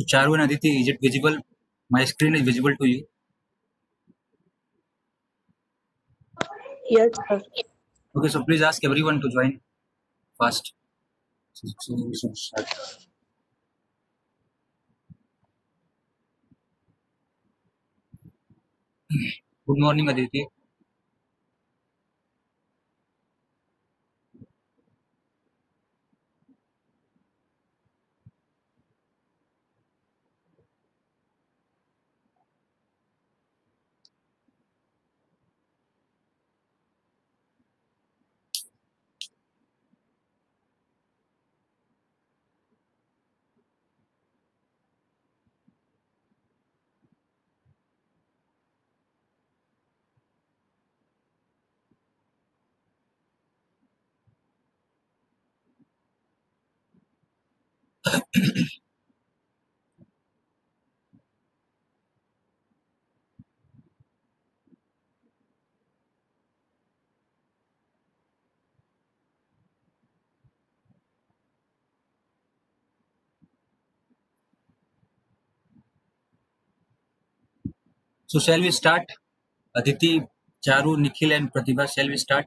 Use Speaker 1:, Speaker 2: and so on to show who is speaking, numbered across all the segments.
Speaker 1: Charu and Aditi, is it visible? My screen is visible to you.
Speaker 2: Yes, sir.
Speaker 1: Okay, so please ask everyone to join fast. So we should start. Good morning, Aditi. So shall we start? Aditi, Charu, Nikhil, and Pratibha, shall we start?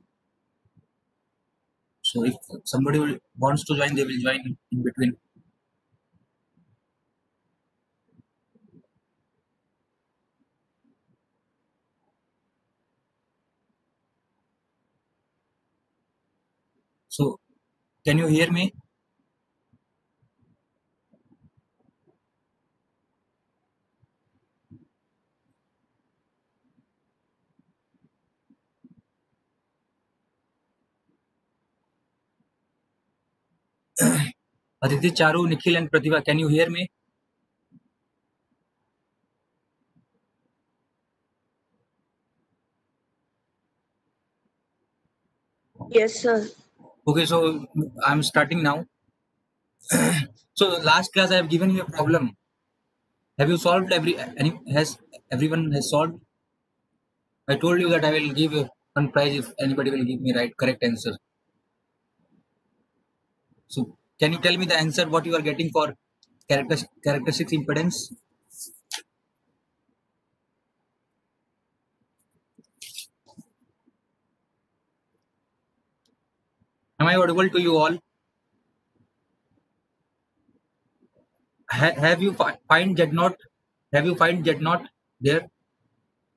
Speaker 1: So if somebody wants to join, they will join in between. So can you hear me? Aditi, Charu, Nikhil, and Pratibha, can you hear me?
Speaker 2: Yes, sir.
Speaker 1: Okay, so I'm starting now. So last class I have given you a problem. Have you solved has everyone has solved? I told you that I will give you one prize if anybody will give me correct answer. So can you tell me the answer what you are getting for characteristics impedance? Am I audible to you all? Have you find Z naught? Have you find Z naught there?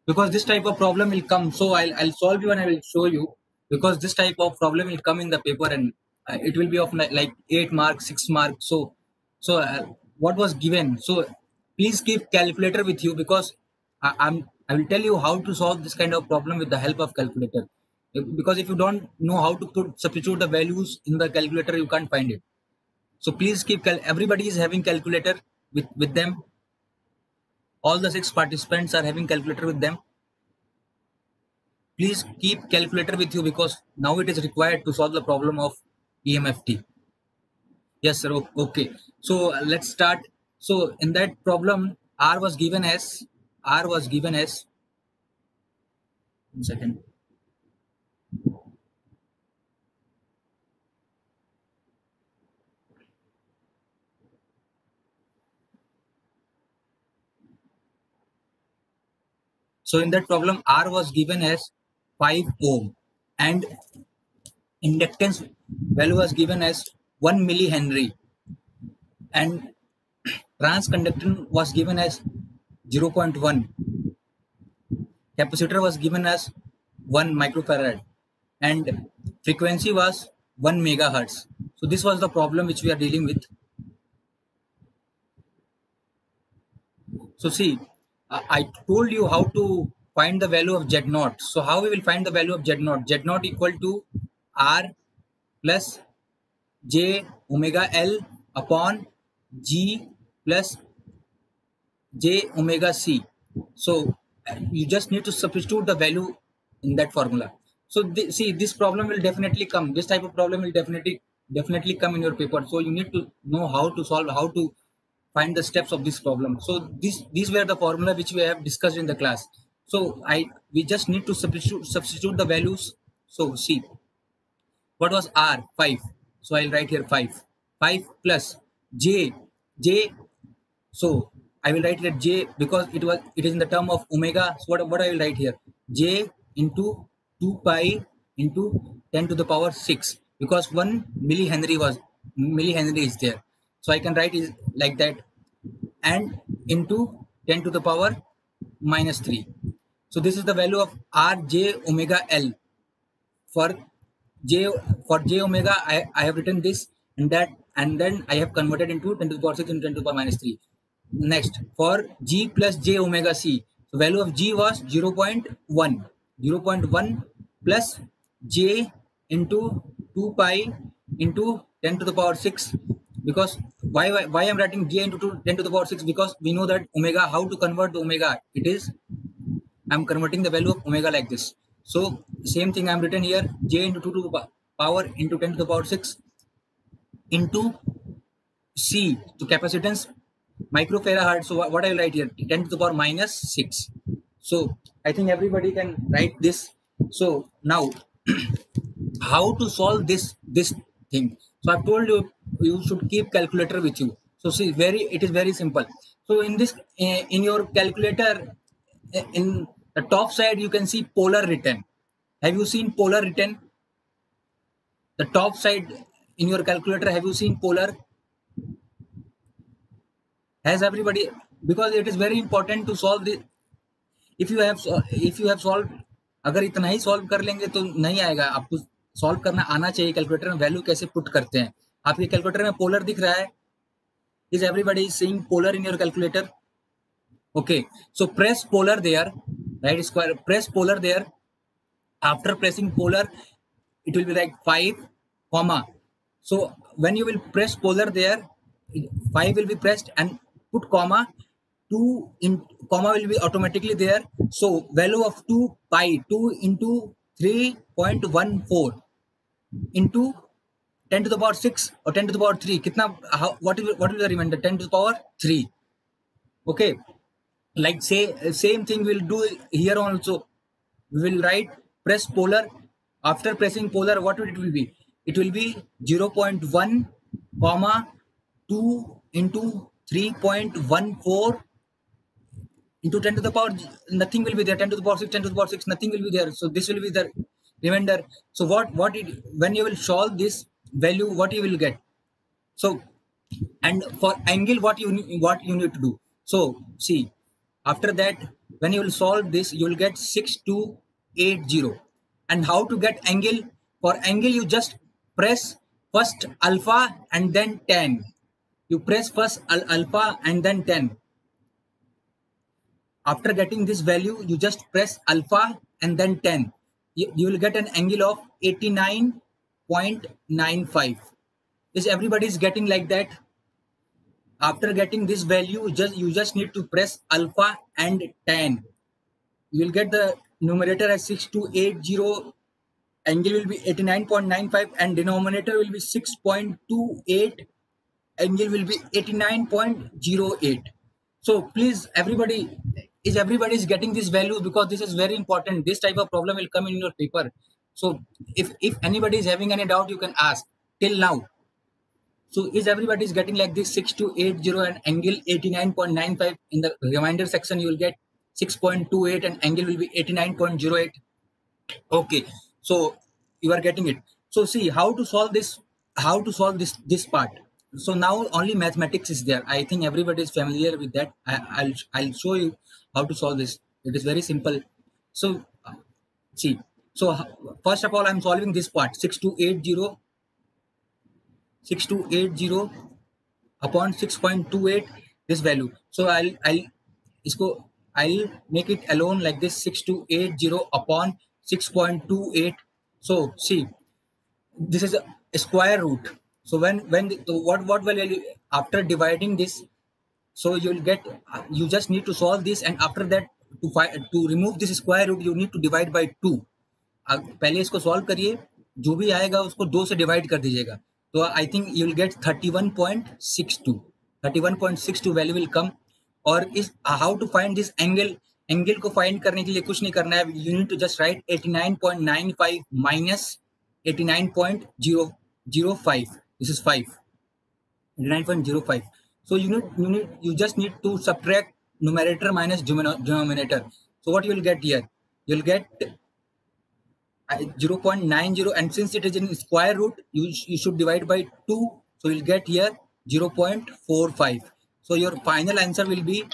Speaker 1: Because this type of problem will come. So I'll solve you and I will show you, because this type of problem will come in the paper, and it will be of like 8 marks, 6 marks. So what was given? So please keep calculator with you, because I will tell you how to solve this kind of problem with the help of calculator. Because if you don't know how to substitute the values in the calculator, you can't find it. So please keep everybody is having calculator with them. All the 6 participants are having calculator with them. Please keep calculator with you, because now it is required to solve the problem of EMFT. Yes, sir. Okay. So let's start. So in that problem, R was given as 1 second. So in that problem, R was given as 5 ohm, and inductance value was given as 1 millihenry, and transconductance was given as 0.1. Capacitor was given as 1 microfarad, and frequency was 1 megahertz. So this was the problem which we are dealing with. So see, I told you how to find the value of Z naught. So how we will find the value of Z naught? Z naught equal to R plus J omega L upon G plus J omega C. So you just need to substitute the value in that formula. So see, this problem will definitely come. This type of problem will definitely come in your paper. So you need to know how to solve, how to find the steps of this problem. So these were the formula which we have discussed in the class. So we just need to substitute the values. So see, what was R? 5. So I'll write here 5. 5 plus J. J So I will write it j because it is in the term of omega. So what I will write here, j into 2 pi into 10 to the power 6, because 1 millihenry is there. So I can write it like that, and into 10 to the power minus 3. So this is the value of r j omega l. For j omega, I have written this and that, and then I have converted into 10 to the power 6 into 10 to the power minus 3. Next, for g plus j omega c, so value of g was 0.1. 0.1 plus j into 2 pi into 10 to the power 6. Because why I'm writing j into 10 to the power 6? Because we know that omega, how to convert the omega, it is, I'm converting the value of omega like this. So same thing I'm written here, j into 2 to the power into 10 to the power 6 into c, to capacitance microfarad. So what I will write here, 10 to the power minus 6. So I think everybody can write this. So now how to solve this thing? So I've told you, you should keep calculator with you. So see, it is very simple. So in this, in your calculator, in the top side you can see polar written. Have you seen polar written? The top side in your calculator, have you seen polar? Has everybody? Because it is very important to solve this. If you have solved, अगर इतना ही solve कर लेंगे तो नहीं आएगा. आपको solve करना आना चाहिए. कैलकुलेटर में वैल्यू कैसे पुट करते हैं. आपके कैलकुलेटर में पोलर दिख रहा है? Is everybody seeing polar in your calculator? Okay, so press polar there, right square, press polar there. After pressing polar, it will be like 5 comma. So when you will press polar there, 5 will be pressed, and put comma, 2 in comma will be automatically there. So value of 2 pi, 2 into 3.14 into 10 to the power 6 or 10 to the power 3. Kitna, what will the remainder? 10 to the power 3. Okay, like say same thing we'll do here also. We will write press polar. After pressing polar, what it will be? It will be 0.1 comma 2 into 3.14 into 10 to the power, nothing will be there. 10 to the power 6, 10 to the power 6, nothing will be there. So this will be the remainder. So when you will solve this value, what you will get? So, and for angle, what you need to do? So see, after that, when you will solve this, you will get 6280. And how to get angle? For angle, you just press first alpha and then 10. You press first alpha and then 10. After getting this value, you just press alpha and then 10. You will get an angle of 89.95. Is everybody is getting like that? After getting this value, you just need to press alpha and 10. You will get the numerator as 6280. Angle will be 89.95 and denominator will be 6.28. Angle will be 89.08. So please, everybody is getting this value, because this is very important. This type of problem will come in your paper. So if anybody is having any doubt, you can ask till now. So is everybody is getting like this 6280 and angle 89.95? In the reminder section, you will get 6.28 and angle will be 89.08. Okay, so you are getting it. So see how to solve this. How to solve this part. So now only mathematics is there. I think everybody is familiar with that. I'll show you how to solve this. It is very simple. So see. So first of all, I'm solving this part, 6280 upon 6.28, this value. So I'll make it alone like this, 6280 upon 6.28. So see, this is a square root. So what value after dividing this? So you will get, you just need to solve this, and after that to remove this square root, you need to divide by 2. पहले इसको solve करिए, जो भी आएगा उसको 2 से divide कर दीजिएगा. तो I think you will get 31.62 value will come. और इस how to find this angle को फाइंड करने के लिए कुछ नहीं करना है. You need to just write 89.95 minus 89.005. This is 5, 89.05. So you just need to subtract numerator minus denominator. So what you will get here? You'll get 0.90, and since it is in square root, you should divide by 2. So you'll get here 0.45. So your final answer will be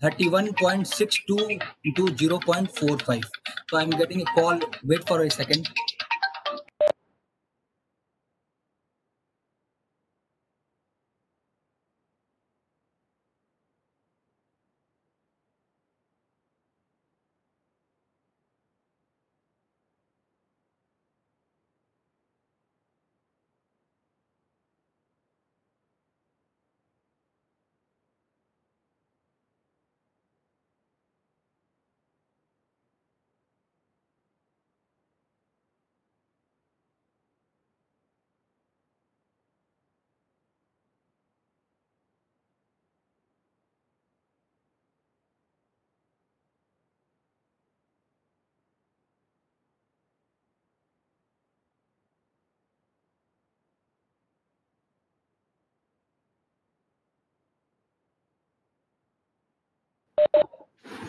Speaker 1: 31.62 into 0.45. So I'm getting a call. Wait for a second.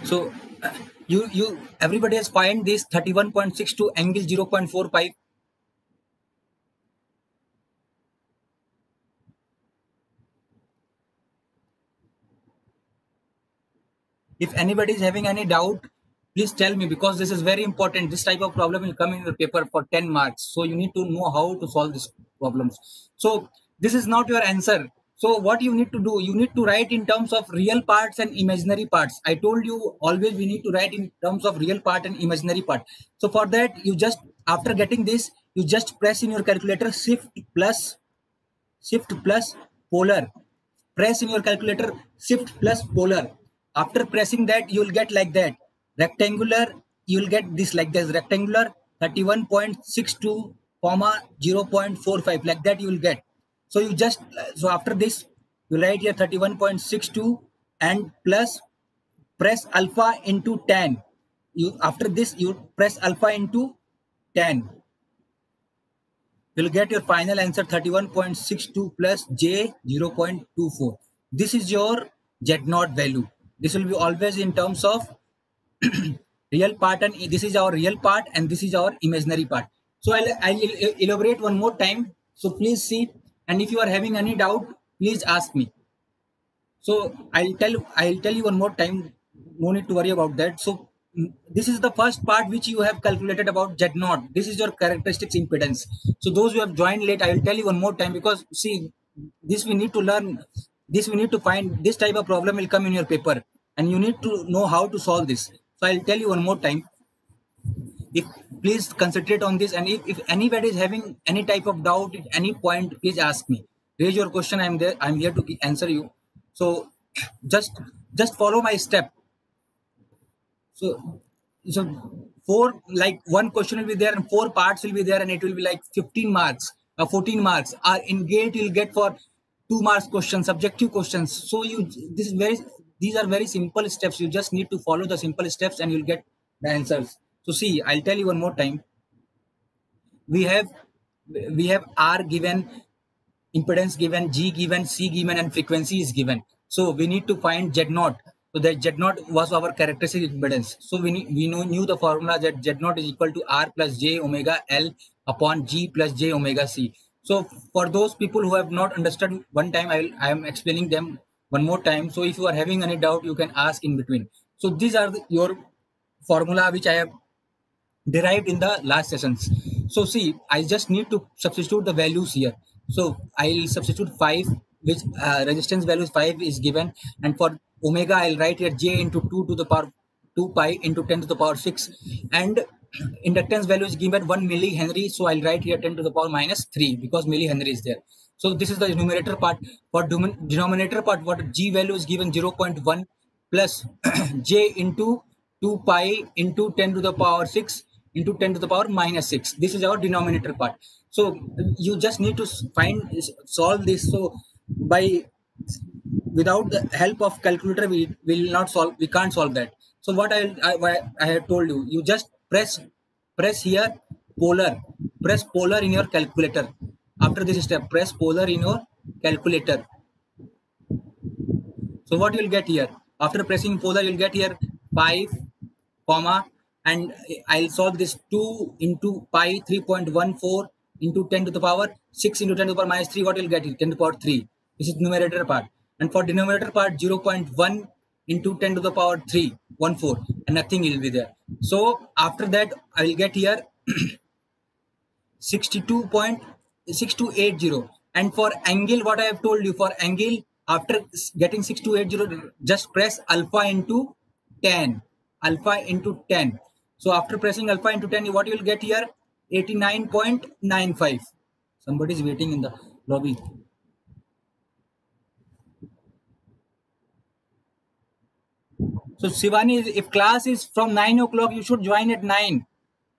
Speaker 1: So you everybody has find this 31.62 angle 0.45. If anybody is having any doubt, please tell me, because this is very important. This type of problem will come in your paper for 10 marks. So you need to know how to solve these problems. So this is not your answer. So what you need to do, you need to write in terms of real parts and imaginary parts. I told you always we need to write in terms of real part and imaginary part. So for that, you just, after getting this, you just press in your calculator shift plus polar. Press in your calculator shift plus polar. After pressing that, you will get like that. Rectangular, you will get this like this. Rectangular 31.62 comma 0.45, like that you will get. So you just, so after this, you write here 31.62 and plus press alpha into tan. You, after this, you press alpha into tan. You'll get your final answer 31.62 plus J 0.24. This is your Z0 value. This will be always in terms of real part, and this is our real part and this is our imaginary part. So I'll elaborate one more time. So please see, and if you are having any doubt, please ask me. So I'll tell you one more time. No need to worry about that. So this is the first part which you have calculated about Z0. This is your characteristics impedance. So those who have joined late, I will tell you one more time, because see, this we need to learn. This we need to find. This type of problem will come in your paper, and you need to know how to solve this. So I'll tell you one more time. If please concentrate on this, and if anybody is having any type of doubt at any point, please ask me. Raise your question. I'm there. I'm here to answer you. So just follow my step. So four, like one question will be there and four parts will be there, and it will be like 15 marks or 14 marks. Or in GATE you'll get for 2 marks questions, subjective questions. So these are very simple steps. You just need to follow the simple steps and you'll get the answers. So see, I'll tell you one more time. We have R given, impedance given, G given, C given, and frequency is given. So we need to find Z0. So that Z0 was our characteristic impedance. So we knew the formula that Z0 is equal to R plus J omega L upon G plus J omega C. So for those people who have not understood one time, I am explaining them one more time. So if you are having any doubt, you can ask in between. So these are your formula which I have derived in the last sessions. So see, I just need to substitute the values here. So I'll substitute 5, which resistance value 5 is given, and for omega I'll write here J into 2 to the power 2 pi into 10 to the power 6, and inductance value is given 1 millihenry. So I'll write here 10 to the power minus 3 because millihenry is there. So this is the numerator part. For denominator part, what G value is given 0.1 plus J into 2 pi into 10 to the power 6 into 10 to the power minus 6. This is our denominator part. So you just need to solve this. So without the help of calculator, we can't solve that. So what I have told you, you just press here polar, press polar in your calculator. After this step, press polar in your calculator. So what you will get here? After pressing polar, you will get here 5, comma, and I'll solve this 2 into pi 3.14 into 10 to the power 6 into 10 to the power minus 3. What will get here? 10 to the power 3. This is numerator part. And for denominator part, 0.1 into 10 to the power 3, 14, and nothing will be there. So after that, I will get here 62.6280. And for angle, what I have told you, for angle, after getting 6280, just press alpha into 10. Alpha into 10. So after pressing alpha into 10, what you will get here? 89.95. Somebody is waiting in the lobby. So Shivani, if class is from 9 o'clock, you should join at 9.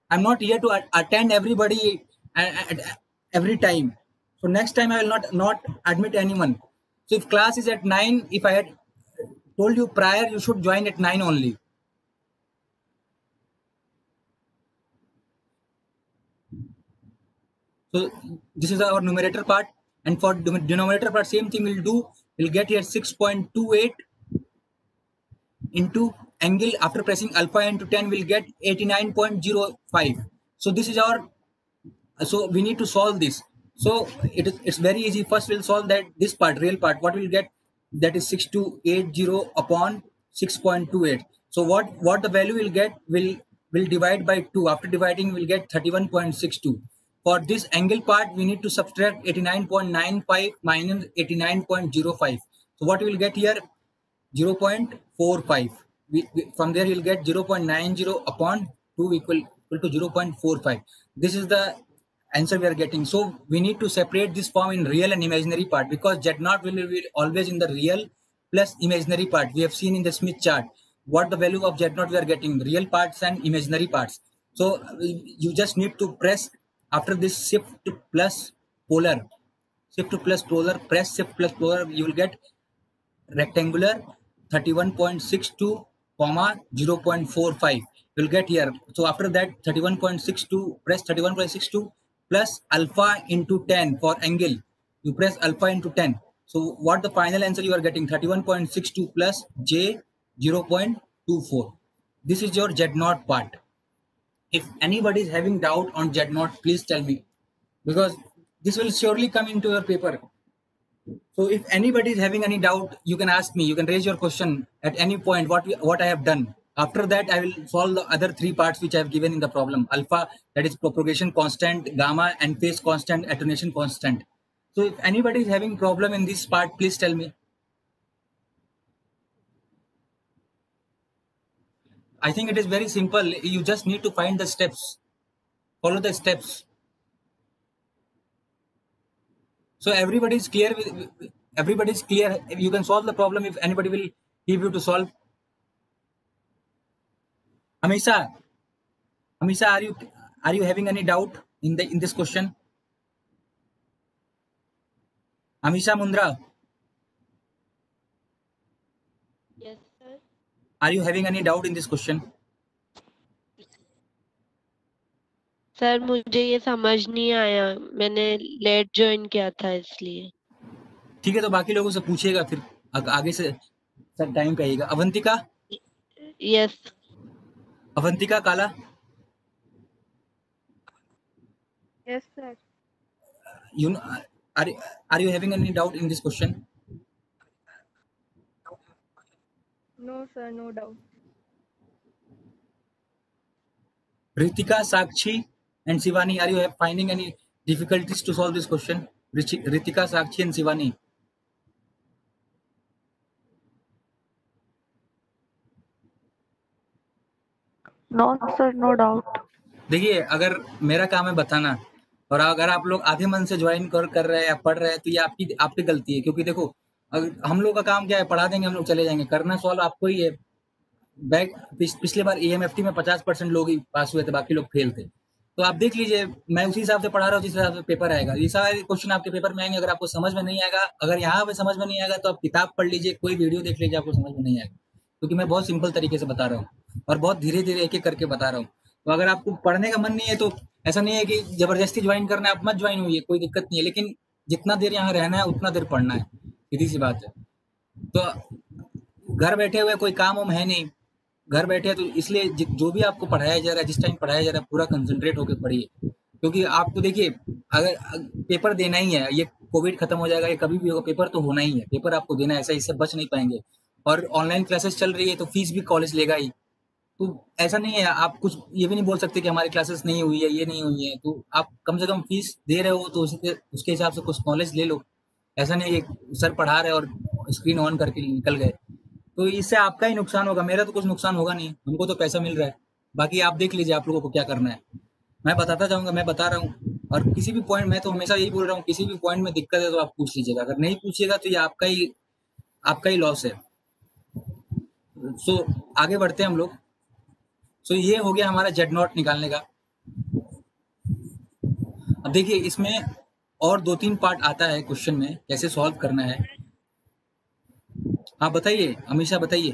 Speaker 1: I'm not here to attend everybody at every time. So next time I will not admit anyone. So if class is at 9, if I had told you prior, you should join at 9 only. So this is our numerator part, and for denominator part, same thing we'll do. We'll get here 6.28 into angle. After pressing alpha into 10, we'll get 89.05. So this is our. So we need to solve this. So it's very easy. First we'll solve that this part, real part. What we'll get? That is 6280 upon 6.28. So what the value will get will divide by 2. After dividing, we'll get 31.62. For this angle part, we need to subtract 89.95 minus 89.05. So what we will get here? 0.45. From there, you'll get 0.90 upon 2 equal to 0.45. This is the answer we are getting. So we need to separate this form in real and imaginary part, because Z0 will be always in the real plus imaginary part. We have seen in the Smith chart what the value of Z0 we are getting, real parts and imaginary parts. So you just need to press after this shift plus polar, press shift plus polar, you will get rectangular 31.62 comma 0.45 will get here. So after that 31.62, press 31.62 plus alpha into 10 for angle. You press alpha into 10. So what the final answer you are getting? 31.62 plus J 0.24. This is your Z0 part. If anybody is having doubt on Z0, please tell me, because this will surely come into your paper. So if anybody is having any doubt, you can ask me. You can raise your question at any point. What I have done. After that, I will solve the other 3 parts which I have given in the problem. Alpha, that is propagation constant, gamma and phase constant, attenuation constant. So if anybody is having problem in this part, please tell me. I think it is very simple. You just need to find the steps. Follow the steps. So everybody is clear. Everybody is clear. You can solve the problem if anybody will give you to solve. Amisha, are you having any doubt in this question? Amisha Mundra.
Speaker 2: Yes, sir.
Speaker 1: Are you having any doubt in this question?
Speaker 2: Sir मुझे ये समझ नहीं आया, मैंने late join किया था इसलिए.
Speaker 1: ठीक है, तो बाकी लोगों से पूछिएगा, फिर आगे से सब टाइम पे आइएगा. अवंतिका.
Speaker 2: यस.
Speaker 1: अवंतिका काला.
Speaker 2: Yes sir.
Speaker 1: You know, are you having any doubt in this question?
Speaker 2: No sir, no doubt.
Speaker 1: Ritika, Sakshi and Shivani, are you finding any difficulties to solve this question? Ritika, Sakshi and Shivani.
Speaker 2: No sir, no doubt.
Speaker 1: देखिए, अगर मेरा काम है बताना, और अगर आप लोग आधे मन से ज्वाइन कर रहे हैं या पढ़ रहे हैं, तो ये आपकी गलती है. क्योंकि देखो, अगर हम लोग का काम क्या है, पढ़ा देंगे, हम लोग चले जाएंगे. करना सॉल्व आपको ही है. पिछले बार EMFT में 50% लोग ही पास हुए थे, बाकी लोग फेल थे. तो आप देख लीजिए, मैं उसी हिसाब से पढ़ा रहा हूँ जिस हिसाब से पेपर आएगा. ये सारे क्वेश्चन आपके पेपर में आएंगे. अगर आपको समझ में नहीं आएगा, अगर यहाँ पे समझ में नहीं आएगा, तो आप किताब पढ़ लीजिए, कोई वीडियो देख लीजिए, आपको समझ में नहीं आएगा. क्योंकि मैं बहुत सिंपल तरीके से बता रहा हूँ और बहुत धीरे धीरे एक एक करके बता रहा हूँ. तो अगर आपको पढ़ने का मन नहीं है, तो ऐसा नहीं है कि जबरदस्ती ज्वाइन करना है, आप मत ज्वाइन होइए, कोई दिक्कत नहीं है. लेकिन जितना देर यहाँ रहना है उतना देर पढ़ना है, सीधी सी बात है. तो घर बैठे हुए कोई काम वाम है नहीं, घर बैठे तो इसलिए जो भी आपको पढ़ाया जा रहा है, जिस टाइम पढ़ाया जा रहा है, पूरा कंसंट्रेट होकर पढ़िए, क्योंकि आपको देखिए अगर पेपर देना ही है, ये कोविड खत्म हो जाएगा, ये कभी भी होगा, पेपर तो होना ही है, पेपर आपको देना है, ऐसा इससे बच नहीं पाएंगे। और ऑनलाइन क्लासेस चल रही है तो फीस भी कॉलेज लेगा ही, तो ऐसा नहीं है, आप कुछ ये भी नहीं बोल सकते कि हमारी क्लासेस नहीं हुई है, ये नहीं हुई है, तो आप कम से कम फीस दे रहे हो तो उसके हिसाब से कुछ नॉलेज ले लो। ऐसा नहीं है सर पढ़ा रहे और स्क्रीन ऑन करके निकल गए, तो इससे आपका ही नुकसान होगा, मेरा तो कुछ नुकसान होगा नहीं, हमको तो पैसा मिल रहा है। बाकी आप देख लीजिए आप लोगों को क्या करना है, मैं बताता जाऊंगा, मैं बता रहा हूँ। और किसी भी पॉइंट, मैं तो हमेशा यही बोल रहा हूँ, किसी भी पॉइंट में दिक्कत है तो आप पूछ लीजिएगा, अगर नहीं पूछिएगा तो ये आपका ही लॉस है। सो आगे बढ़ते हैं हम लोग। सो ये हो गया हमारा जेड नॉट निकालने का। अब देखिए इसमें और 2-3 पार्ट आता है क्वेश्चन में, कैसे सॉल्व करना है। हाँ बताइए अमीशा, बताइए।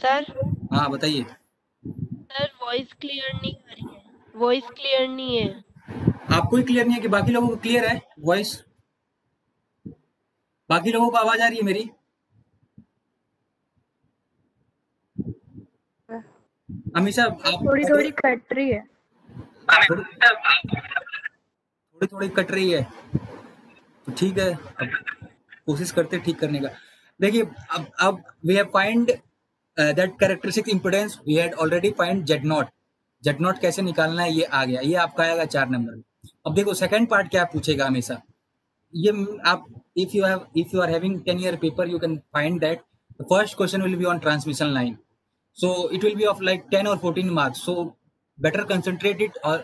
Speaker 2: सर
Speaker 1: हाँ बताइए।
Speaker 2: सर वॉइस क्लियर नहीं आ रही है, वॉइस क्लियर नहीं है।
Speaker 1: आपको ही क्लियर नहीं है कि बाकी लोगों को क्लियर है वॉइस? बाकी लोगों को आवाज आ रही है मेरी? अमीशा आप
Speaker 3: थोड़ी थोड़ी कट रही है,
Speaker 1: थोड़ी थोड़ी कट रही है, तो ठीक है, अब कोशिश करते हैं ठीक करने का। देखिए अब we have find that characteristic impedance, we had already find Z naught. Z naught कैसे निकालना है ये आ गया, ये आपका आएगा 4 नंबर में। अब देखो सेकंड पार्ट क्या पूछेगा हमेशा, ये आप if you are having 10 year paper, you can find that the first question will be on transmission line, so it will be of like 10 or 14 marks, so better concentrate it or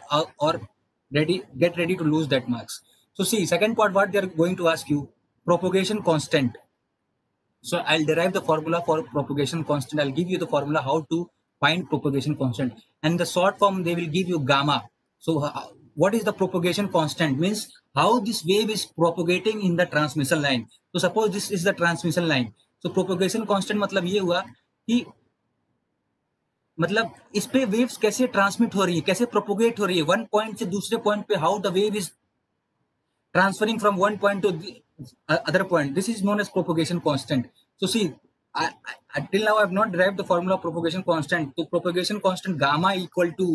Speaker 1: get ready to lose that marks. So see second part, what they are going to ask you, propagation constant. So I'll derive the formula for propagation constant, I'll give you the formula how to find propagation constant, and the short form they will give you gamma. So what is the propagation constant, means how this wave is propagating in the transmission line. So suppose this is the transmission line, so propagation constant मतलब ये हुआ कि मतलब इस पे waves कैसे transmit हो रही है, कैसे प्रोपोगेट हो रही है, वन पॉइंट से दूसरे पॉइंट पे, how the wave is transferring from one point to the other point. This is known as propagation constant. So see, till now I have not derived the formula of propagation constant. So propagation constant gamma equal to,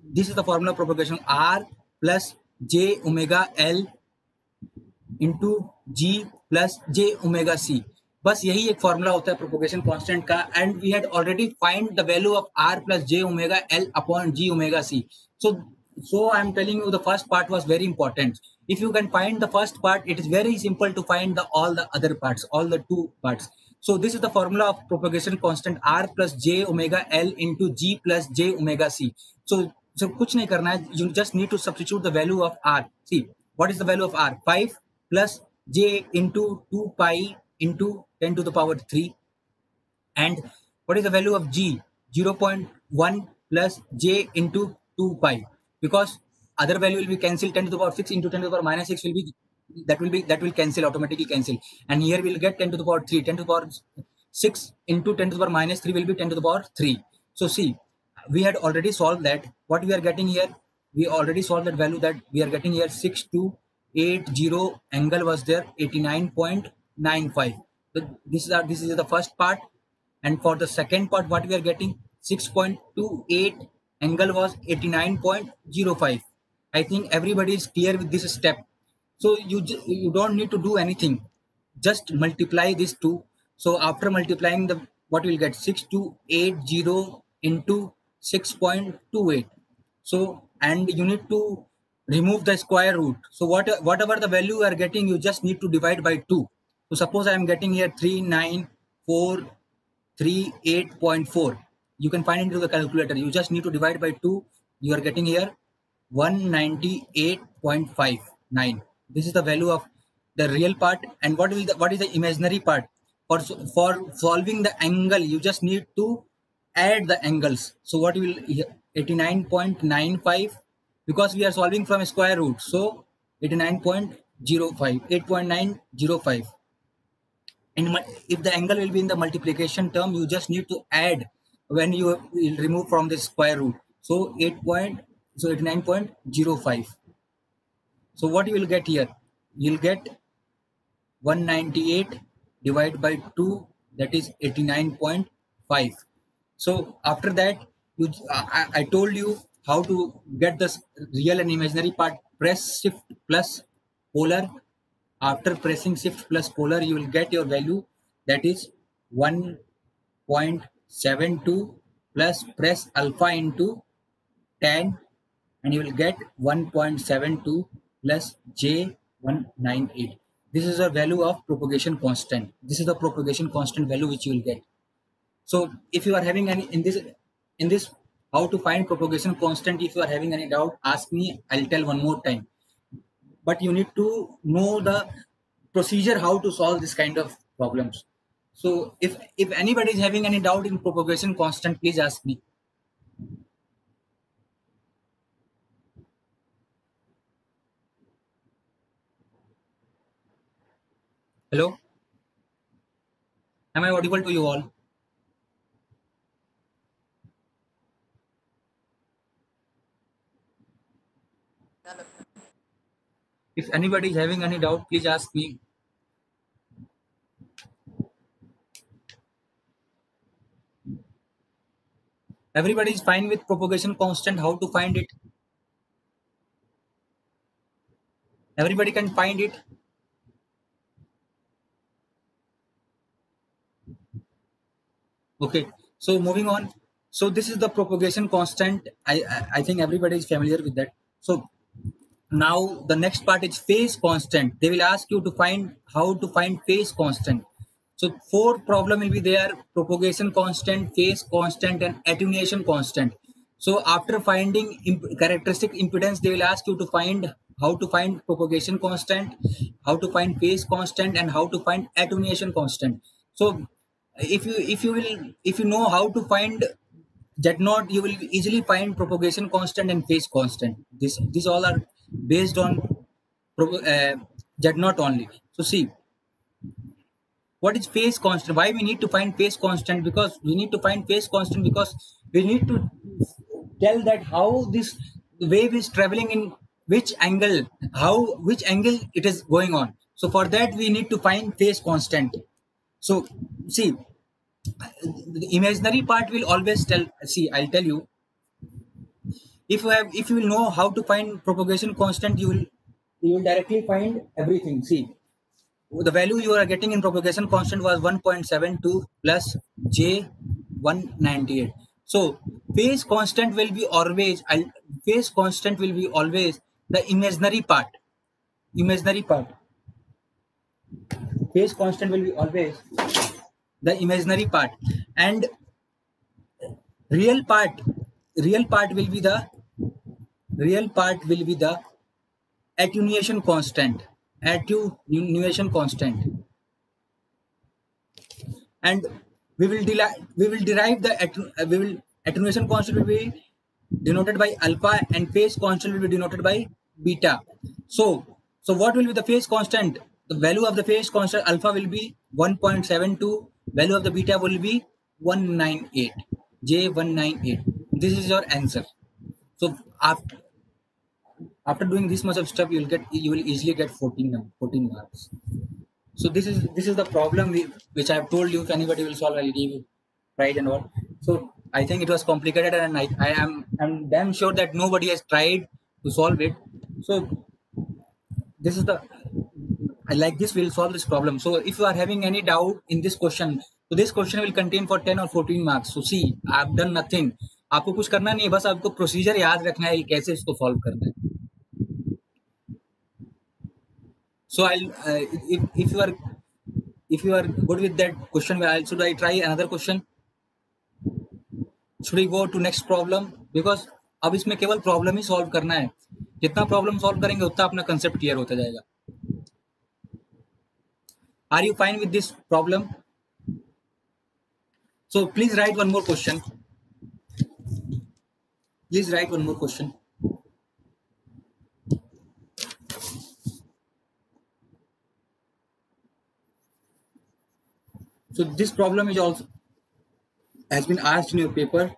Speaker 1: this is the formula of propagation, R plus j omega L into G plus j omega C. बस यही एक formula होता है propagation constant का, and we had already find the value of R plus j omega L upon G omega C. So I am telling you the first part was very important. If you can find the first part, it is very simple to find all the other parts, all the 2 parts. So this is the formula of propagation constant, R plus j omega L into G plus j omega C. So कुछ नहीं करना है, you just need to substitute the value of R. See, what is the value of R? 5 plus j into 2 pi into 10 to the power 3. And what is the value of G? 0.1 plus j into 2 pi, because other value will be cancelled, 10 to the power 6 into 10 to the power minus 6 that will cancel, automatically cancel, and here we'll get 10 to the power 3, 10 to the power 6 into 10 to the power minus 3 will be 10 to the power 3. So see, we had already solved that. What we are getting here, we already solved that value, that we are getting here 6280, angle was there 89.95. So this is the first part, and for the second part what we are getting 6.28, angle was 89.05. I think everybody is clear with this step. So you don't need to do anything, just multiply these two. So after multiplying, the what will get 6280 into 6.28. So and you need to remove the square root. So whatever the value you are getting, you just need to divide by 2. So suppose I am getting here 39438.4. You can find into the calculator. You just need to divide by 2. You are getting here 198.59. This is the value of the real part. And what is the imaginary part? For solving the angle, you just need to add the angles. So what will 89.95, because we are solving from a square root. So 89.05, 8.905. And if the angle will be in the multiplication term, you just need to add when you will remove from the square root. So 89.05. So what you will get here? You'll get 198 divided by 2 that is 89.5. So after that, I told you how to get the real and imaginary part. Press shift plus polar. After pressing shift plus polar, you will get your value, that is 1.72 plus press alpha into 10, and you will get 1.72 plus J198. This is the value of propagation constant. This is the propagation constant value which you will get. So if you are having any in this how to find propagation constant, if you are having any doubt, ask me. I'll tell one more time. But you need to know the procedure how to solve this kind of problems. So if anybody is having any doubt in propagation constant, please ask me. Hello? Am I audible to you all? If anybody is having any doubt, please ask me. Everybody is fine with propagation constant, how to find it? Everybody can find it. Okay, so moving on. So this is the propagation constant. I think everybody is familiar with that. So now the next part is phase constant. They will ask you to find how to find phase constant. So four problem will be there: propagation constant, phase constant, and attenuation constant. So after finding characteristic impedance, they will ask you to find how to find propagation constant, how to find phase constant, and how to find attenuation constant. So if you know how to find Z0, you will easily find propagation constant and phase constant. These all are based on Z0 only. So see, what is phase constant? Why we need to find phase constant? Because we need to find phase constant because we need to tell that how this wave is traveling in which angle, which angle it is going on. So for that we need to find phase constant. So see, the imaginary part will always tell. See, I'll tell you. If you will know how to find propagation constant, you will directly find everything. See, the value you are getting in propagation constant was 1.72 plus J198. So phase constant will be always the imaginary part. Phase constant will be always the imaginary part, and real part will be the attenuation constant. And we will derive the attenuation constant will be denoted by alpha, and phase constant will be denoted by beta. So what will be the phase constant? The value of the phase constant alpha will be 1.72. Value of the beta will be 198. J198. This is your answer. So after doing this much of stuff, you will easily get 14 marks. So this is the problem which I have told you. If anybody will solve, I'll give you pride and all. So I think it was complicated, and I'm damn sure that nobody has tried to solve it. So this is like this will solve this problem. So if you are having any doubt in this question, so this question will contain for 10 or 14 marks. So see, I've done nothing. आपको कुछ करना नहीं है, बस आपको procedure याद रखना है कैसे इसको सॉल्व करना है. So if you are good with that question, should I try another question? Should we go to next problem? Because अब इसमें केवल प्रॉब्लम ही सॉल्व करना है. जितना प्रॉब्लम सॉल्व करेंगे उतना अपना कंसेप्ट क्लियर होता जाएगा. Are you fine with this problem? So please write one more question. So this problem has been asked in your paper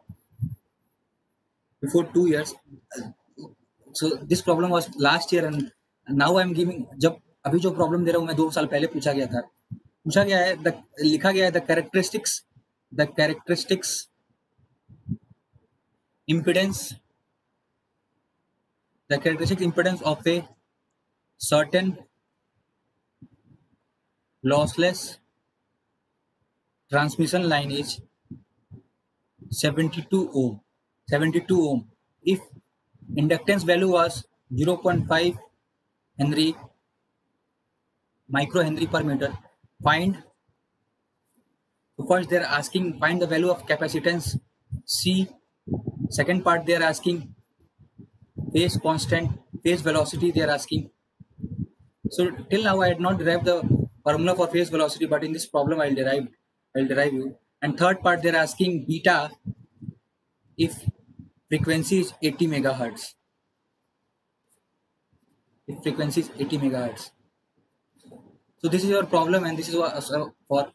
Speaker 1: before 2 years. So this problem was last year, and now I'm giving. जब अभी जो problem दे रहा हूँ मैं 2 साल पहले पूछा गया था. पूछा गया है लिखा गया है the characteristics impedance the characteristic impedance of a certain lossless transmission line is 72 ohm. If inductance value was 0.5 Henry microhenry per meter, first they are asking find the value of capacitance C. Second part they are asking phase constant, phase velocity they are asking. So till now I had not derived the formula for phase velocity, but in this problem I'll derive you. And third part they're asking beta if frequency is 80 megahertz. If frequency is 80 megahertz. So this is your problem, and this is for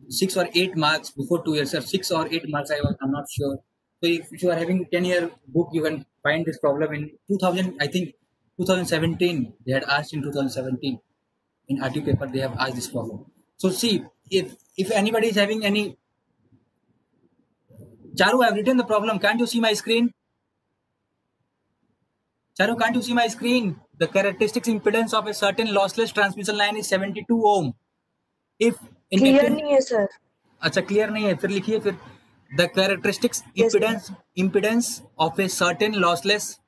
Speaker 1: 6 or 8 marks before 2 years, or 6 or 8 marks. I'm not sure. So if you are having 10-year book, you can find this problem in 2000. I think 2017 they had asked in 2017 in RT paper they have asked this problem. So see if anybody is having any. Charu, I have written the problem. Can't you see my screen? Charu, can't you see my screen? The characteristics impedance of a certain lossless transmission line is 72 ohm. If
Speaker 3: clear नहीं है sir.
Speaker 1: अच्छा clear नहीं है, फिर लिखिए फिर the characteristics impedance of a certain lossless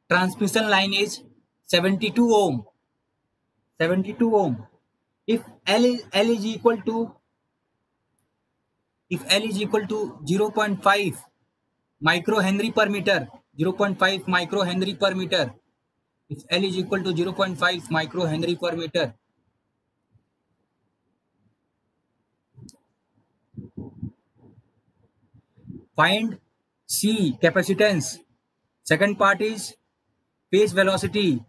Speaker 1: transmission line is 72 ohm. 72 ohm. If L is equal to 0.5 microhenry per meter, 0.5 microhenry per meter. If L is equal to 0.5 microhenry per meter, find C, capacitance. Second part is phase velocity.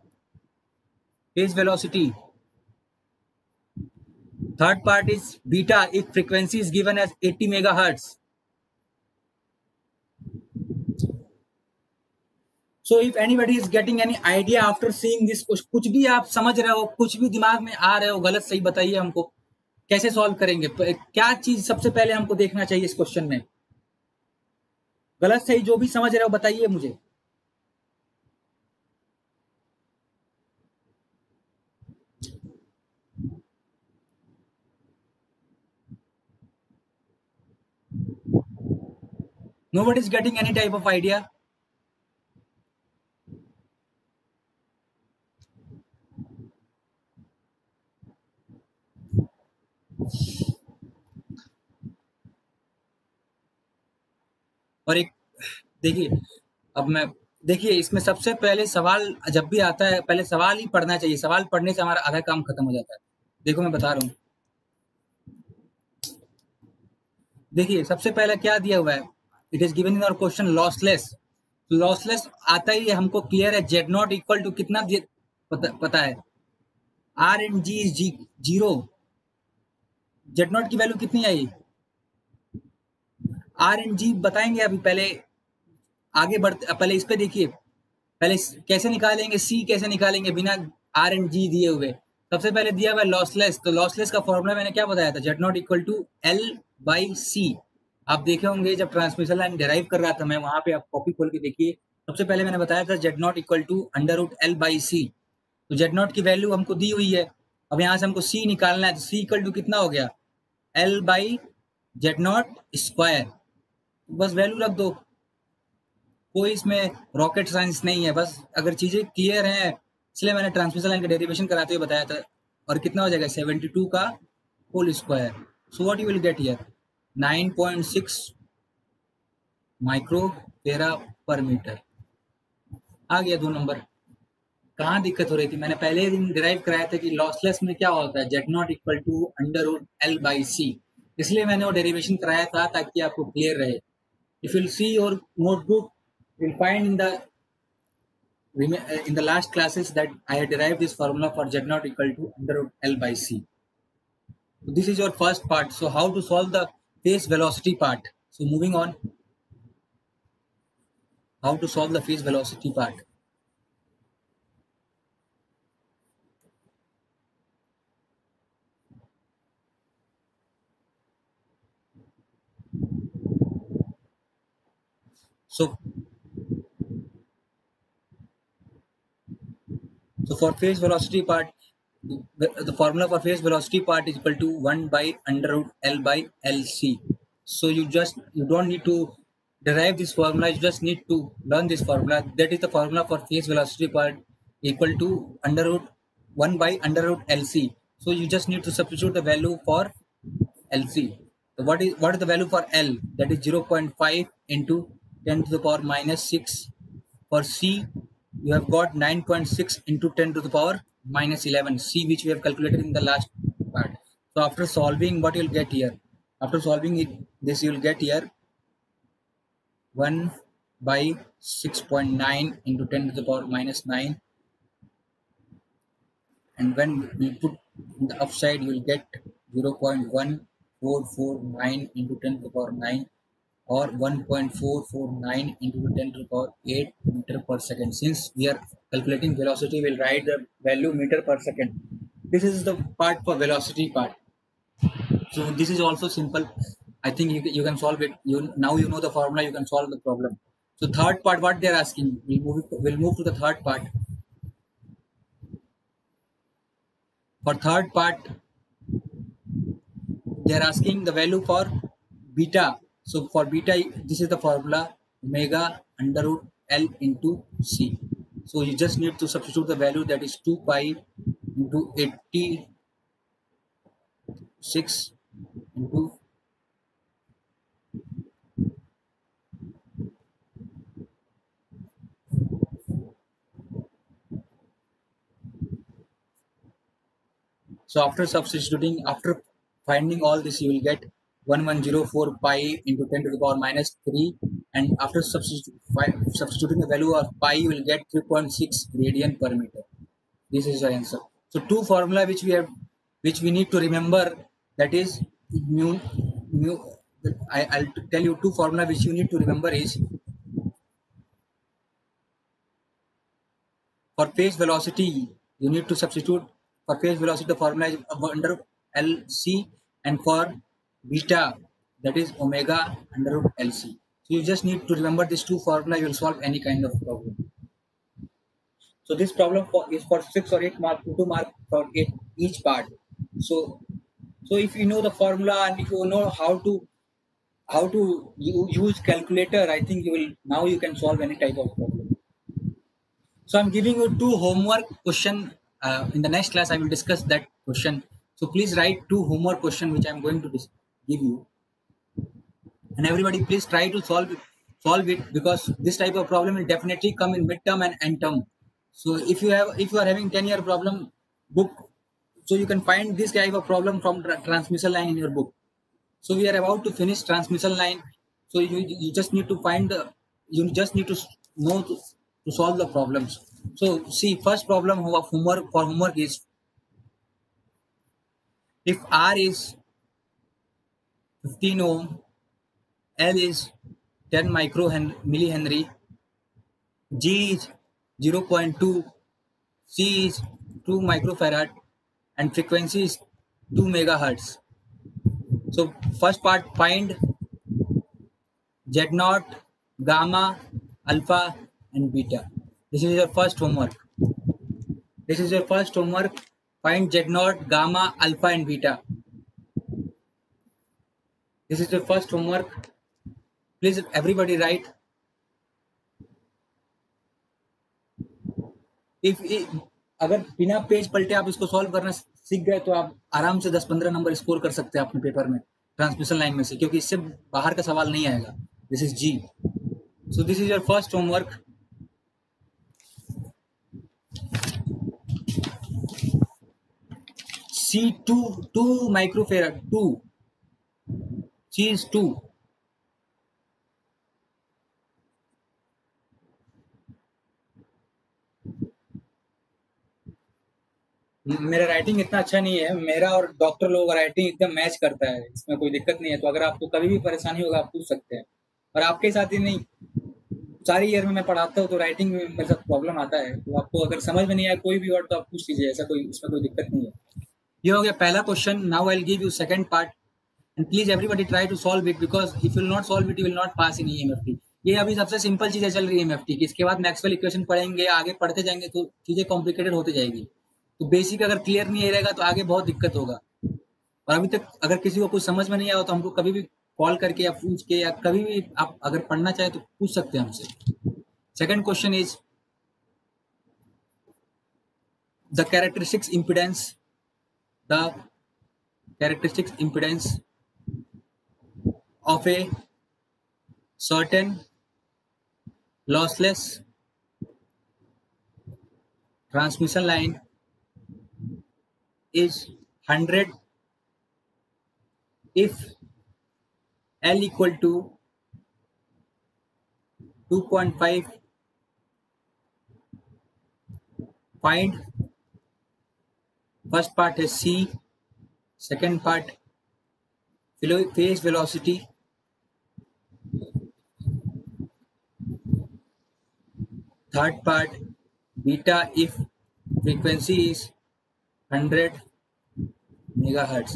Speaker 1: Third part is beta if frequency is given as 80 megahertz. So if anybody is getting any idea after seeing this, कुछ भी आप समझ रहे हो, कुछ भी दिमाग में आ रहे हो, गलत सही बताइए हमको, कैसे सॉल्व करेंगे, क्या चीज सबसे पहले हमको देखना चाहिए इस क्वेश्चन में, गलत सही जो भी समझ रहे हो बताइए मुझे. Nobody is getting any type of idea. और एक देखिए, अब मैं देखिए इसमें सबसे पहले सवाल जब भी आता है पहले सवाल ही पढ़ना चाहिए, सवाल पढ़ने से हमारा आधा काम खत्म हो जाता है. देखो मैं बता रहा हूँ, देखिए सबसे पहले क्या दिया हुआ है, it is given in our question lossless आता ही हमको क्लियर है. जेड नॉट इक्वल टू कितना पता है, R and G is 0. Z naught की वैल्यू कितनी आई, आर एंड जी बताएंगे अभी, पहले आगे बढ़ते, पहले इस पे देखिए, पहले कैसे निकालेंगे, सी कैसे निकालेंगे बिना आर एंड जी दिए हुए. सबसे पहले दिया हुआ लॉसलेस, तो लॉसलेस का फॉर्मूला मैंने क्या बताया था, Z naught equal to L by C. आप देखे होंगे जब ट्रांसमिशन लाइन डिराइव कर रहा था मैं, वहां पे आप कॉपी खोल के देखिए, सबसे पहले मैंने बताया था Z naught equal to under root L by C. तो जेड नॉट की वैल्यू हमको दी हुई है, अब यहाँ से हमको सी निकालना है, तो सी इक्वल टू कितना हो गया, L by Z not square. बस वैल्यू रख दो, कोई इसमें रॉकेट साइंस नहीं है, बस अगर चीजें क्लियर हैं, इसलिए मैंने ट्रांसमिशन लाइन का डेरिवेशन कराते हुए बताया था. और कितना हो जाएगा 72 का whole square. So what you will get here 9.6 microfarad per metre. आ गया 2 नंबर. कहाँ दिक्कत हो रही थी, मैंने पहले दिन डिराइव कराया था कि लॉसलेस में क्या होता है, Z naught equal to under root L by C, इसलिए मैंने वो डेरिवेशन कराया था ताकि आपको क्लियर रहे. If you see your notebook, you'll find in the last classes that I had derived this formula for Z naught equal to under root L by C. So this is your first part. So how to solve the phase velocity part. So moving on, how to solve the phase velocity part. So for phase velocity part, the formula for phase velocity part is equal to 1 by under root L by LC. So you don't need to derive this formula, you just need to learn this formula. That is the formula for phase velocity part, equal to under root 1 by under root LC. So you just need to substitute the value for LC. So what is the value for L? That is 0.5 into 10 to the power minus 6. For C, you have got 9.6 into 10 to the power minus 11. C, which we have calculated in the last part. So after solving, what you'll get here? After solving it, this you'll get here 1 by 6.9 into 10 to the power minus 9. And when we put in the upside, you will get 0.1449 into 10 to the power 9, or 1.449 into 10 to the power 8 meter per second. Since we are calculating velocity, we'll write the value meter per second. This is the part for velocity part. So this is also simple. I think you can solve it. Now you know the formula, you can solve the problem. So third part, what they're asking, we'll move to the third part. For third part, they're asking the value for beta. So for beta, this is the formula, omega under root L into C. So you just need to substitute the value, that is 2 pi into 86 into so after substituting, after finding all this, you will get 1104 pi into 10 to the power minus 3, and after substituting the value of pi, you will get 3.6 radian per meter. This is your answer. So two formula which we need to remember, that is mu. I'll tell you two formula which you need to remember is, for phase velocity, you need to substitute, for phase velocity the formula is under LC, and for beta, that is omega under root LC. So you just need to remember these two formula, you will solve any kind of problem. So this problem is for 6 or 8 marks, 2 marks for each part. So if you know the formula and if you know how to use calculator, I think you can solve any type of problem. So I'm giving you two homework question. In the next class, I will discuss that question. So please write two homework question which I'm going to give you. And everybody, please try to solve it, because this type of problem will definitely come in midterm and end term. So if you are having 10-year problem book, so you can find this type of problem from transmission line in your book. So we are about to finish transmission line. So you just need to know to solve the problems. So see, first problem of homework is, if R is 15 ohm, L is 10 millihenry, G is 0.2, C is 2 microfarad, and frequency is 2 megahertz. So first part, find Z0, gamma, alpha, and beta. This is your first homework. Find Z0, gamma, alpha, and beta. This is your first homework. Please everybody write. अगर बिना page पलटे आप इसको solve करना सीख गए तो आप आराम से 10-15 नंबर स्कोर कर सकते हैं अपने पेपर में ट्रांसमिशन लाइन में से, क्योंकि इससे बाहर का सवाल नहीं आएगा. This is G. So this is your first homework. C 2 microfarad, 2. C is 2. मेरा राइटिंग इतना अच्छा नहीं है, मेरा और डॉक्टर लोगों का राइटिंग एकदम मैच करता है, इसमें कोई दिक्कत नहीं है. तो अगर आपको कभी भी परेशानी होगा आप पूछ सकते हैं. और आपके साथ ही नहीं, सारी ईयर में मैं पढ़ाता हूँ तो राइटिंग में मेरे साथ प्रॉब्लम आता है. तो आपको अगर समझ में नहीं आया कोई भी वर्ड तो आप पूछ लीजिए, ऐसा इसमें कोई दिक्कत नहीं है. ये हो गया पहला question. Now I will give you second part, and please everybody try to solve it, because if you will not solve it you will not pass in EMFT. ये अभी सबसे सिंपल चीजें चल रही है एमएफटी की। इसके बाद मैक्सवेल इक्वेशन पढ़ेंगे, आगे पढ़ते जाएंगे तो चीजें कॉम्प्लिकेटेड होती जाएगी। तो बेसिक अगर क्लियर नहीं रहेगा तो आगे बहुत दिक्कत होगा। और अभी तक अगर किसी को कुछ समझ में नहीं आया तो हमको कभी भी कॉल करके या पूछ के या कभी भी आप अगर पढ़ना चाहे तो पूछ सकते हैं हमसे। Second question is the characteristics impedance of a certain lossless transmission line is 100 if L equal to 2.5. Find first part is C, second part phase velocity, third part beta if frequency is 100 megahertz,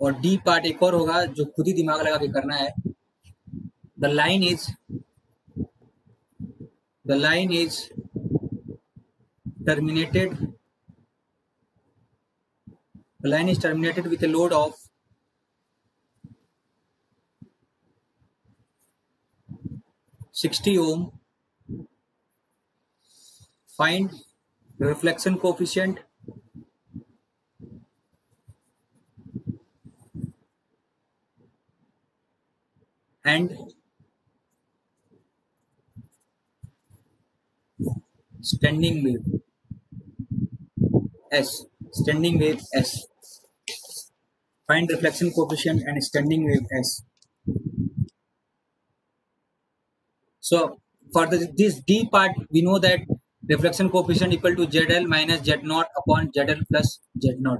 Speaker 1: और D part एक और होगा जो खुद ही दिमाग लगा के करना है। The line is terminated with a load of 60 ohm. Find the reflection coefficient and standing wave S. Find reflection coefficient and standing wave S. So for this D part, we know that reflection coefficient equal to ZL minus Z0 upon ZL plus Z0.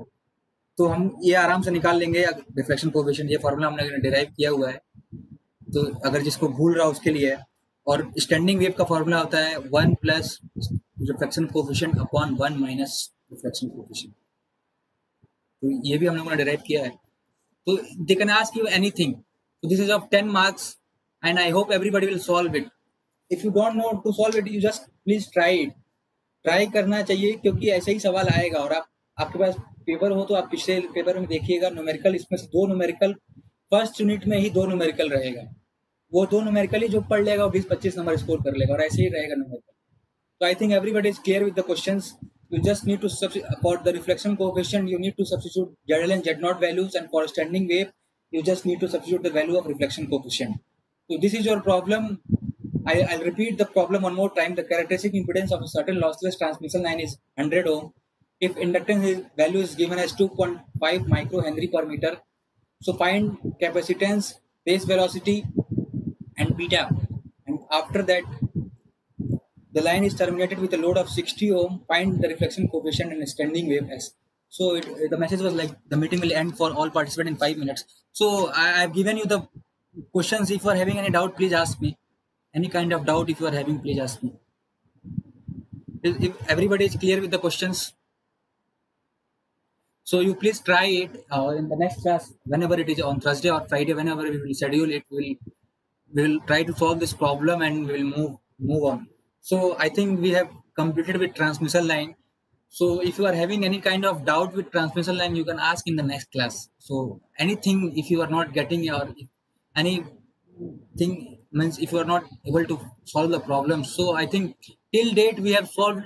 Speaker 1: तो हम ये आराम से निकाल लेंगे reflection coefficient. ये formula हमने derive किया हुआ है, तो अगर जिसको भूल रहा उसके लिए। और स्टैंडिंग वेव का फॉर्मूला होता है 1 plus reflection coefficient upon 1 minus reflection coefficient. तो ये भी हम लोगों ने डिराइव किया है। तो they can ask you anything. So this is of 10 marks and I hope everybody will solve it. If you don't know to solve it, you just please try it. Try करना चाहिए क्योंकि ऐसे ही सवाल आएगा। और आपके पास पेपर हो तो आप पिछले पेपर में देखिएगा, न्यूमेरिकल इसमें से 2 न्यूमेरिकल फर्स्ट यूनिट में ही 2 न्यूमेरिकल रहेगा। वो 2 न्यूमेरिकल ही जो पढ़ लेगा वो 20-25 नंबर स्कोर कर लेगा, और ऐसे ही रहेगा numerical. So I think everybody is clear with the questions. You just need to for the reflection coefficient, you need to substitute ZL and Z0 values, and for standing wave, you just need to substitute the value of reflection coefficient. So this is your problem. I'll repeat the problem one more time. The characteristic impedance of a certain lossless transmission line is 100 ohm. If inductance value is given as 2.5 microhenry per meter, so find capacitance, phase velocity, and beta. And after that, the line is terminated with a load of 60 ohm. Find the reflection coefficient and standing wave S. So the message was like the meeting will end for all participants in 5 minutes. So I've given you the questions. If you are having any doubt, please ask me. Any kind of doubt if you are having, please ask me. If everybody is clear with the questions, so you please try it in the next class, whenever it is on Thursday or Friday, whenever we will schedule it, we will try to solve this problem and we will move on. So I think we have completed with transmission line. So if you are having any kind of doubt with transmission line, you can ask in the next class. So anything, if you are not getting, or anything means if you are not able to solve the problem. So I think till date we have solved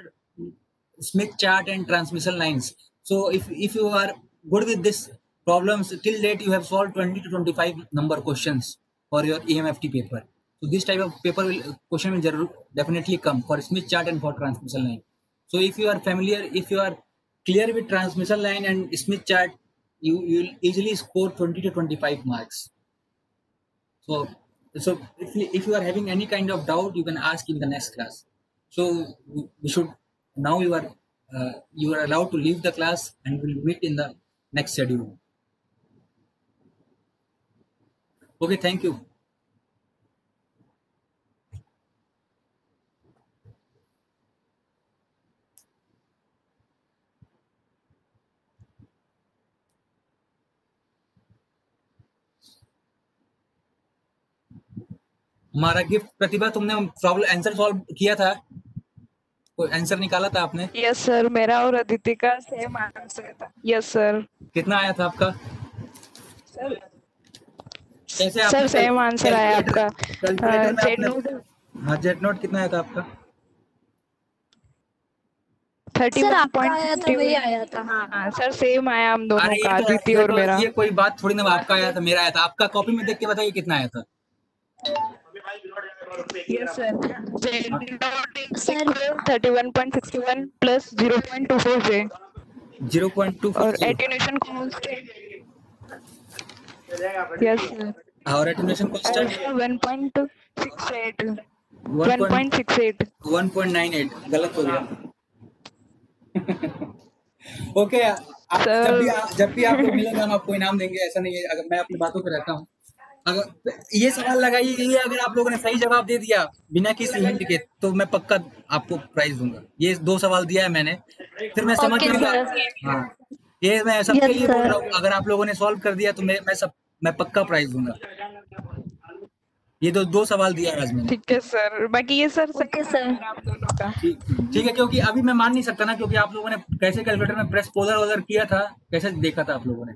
Speaker 1: Smith chart and transmission lines. So if you are good with this problems till date, you have solved 20 to 25 number questions for your EMFT paper. So this type of paper question will definitely come for Smith chart and for transmission line. So if you are familiar, if you are clear with transmission line and Smith chart, you will easily score 20 to 25 marks. So if you are having any kind of doubt, you can ask in the next class. So we should now you are allowed to leave the class and we'll meet in the next schedule. Okay, thank you. हमारा gift प्रतिभा, तुमने problem answer solve किया था, कोई answer निकाला था आपने?
Speaker 3: Yes sir, मेरा और अदिति का सेम आंसर था। Yes sir.
Speaker 1: कितना आया था आपका?
Speaker 3: सर
Speaker 1: कैसे
Speaker 3: सर
Speaker 1: आपने
Speaker 3: सेम आंसर आया आपका।
Speaker 1: कैलकुलेटर में
Speaker 3: जेड
Speaker 1: आपने?
Speaker 3: नोट
Speaker 1: हाँ, जेड नोट कितना आया था आपका?
Speaker 3: 31
Speaker 4: सर आपका आया था, वही आया था।
Speaker 3: हाँ सर, सेम आया हम दोनों
Speaker 1: अरे
Speaker 3: का, अदिति और मेरा।
Speaker 1: ये कोई बात थोड़ी ना, आपका आया था मेरा आया था। आपका कॉपी में देख के बताइए कितना आया था।
Speaker 3: यस सर,
Speaker 4: सर
Speaker 3: 31.61 प्लस 0.24 जे
Speaker 1: 0.24
Speaker 3: और एटीन्यूएशन कांस्टेंट। यस सर,
Speaker 1: और एटीन्यूएशन कांस्टेंट
Speaker 3: 1.68 1.68
Speaker 1: 1.98 गलत हो गया। ओके, जब भी आप लोग मिलेंगे हम आपको इनाम देंगे, ऐसा नहीं है। अगर मैं अपनी बातों पे रहता हूँ, अगर ये सवाल लगाइए, ये अगर आप लोगों ने सही जवाब दे दिया बिना किसी हिंट के, तो मैं पक्का आपको प्राइज दूंगा। ये 2 सवाल दिया है मैंने, फिर मैं समझ
Speaker 4: ओके
Speaker 1: लूंगा।
Speaker 4: सर।
Speaker 1: हाँ, ये मैं सबके
Speaker 4: यस
Speaker 1: लिए बोल
Speaker 4: सर।
Speaker 1: रहा हूँ। अगर आप लोगों ने सॉल्व कर दिया तो मैं पक्का प्राइज दूंगा। ये 2 सवाल दिया है आज मैंने।
Speaker 3: ठीक है सर, बाकी ये सर
Speaker 4: ओके सर।
Speaker 3: आप दोनों का।
Speaker 1: ठीक है, क्योंकि अभी मैं मान नहीं सकता ना, क्योंकि आप लोगों ने कैसे कैलकुलेटर में प्रेस पोलर वगैरह किया था, कैसे देखा था आप लोगों ने?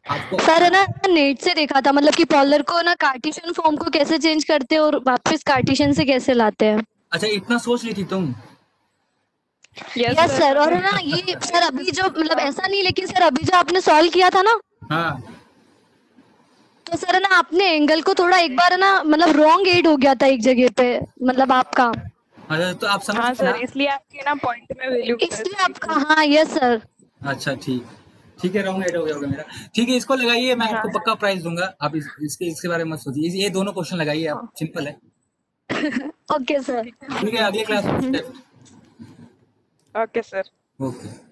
Speaker 1: आपको
Speaker 4: सर है ना, नेट से देखा था, मतलब कि पॉलर को ना कार्टेशियन फॉर्म को कैसे चेंज करते हैं और वापस कार्टेशियन से कैसे लाते हैं।
Speaker 1: अच्छा, इतना सोच ली थी तुम?
Speaker 4: Yes sir. और है ना ये सर अभी जो, मतलब ऐसा नहीं, लेकिन सर अभी जो आपने सॉल्व किया था ना,
Speaker 1: हाँ,
Speaker 4: तो सर है ना आपने एंगल को थोड़ा एक बार है ना, मतलब रॉन्ग एड हो गया था एक जगह पे, मतलब आपका।
Speaker 1: अच्छा तो आप समझ
Speaker 3: हाँ
Speaker 1: गए
Speaker 3: सर,
Speaker 1: ना?
Speaker 3: इसलिए आपके ना पॉइंट में वैल्यू
Speaker 4: इसलिए आपका, हाँ यस सर।
Speaker 1: अच्छा, ठीक है, रॉन्ग एड हो गया होगा मेरा। ठीक है, इसको लगाइए, मैं आपको पक्का प्राइस दूंगा। आप इसके बारे में मत सोचिए। ये दोनों क्वेश्चन लगाइए आप, सिंपल है।
Speaker 4: Okay sir.
Speaker 1: ठीक है, अगले क्लास में।
Speaker 3: Okay sir.
Speaker 1: ओके।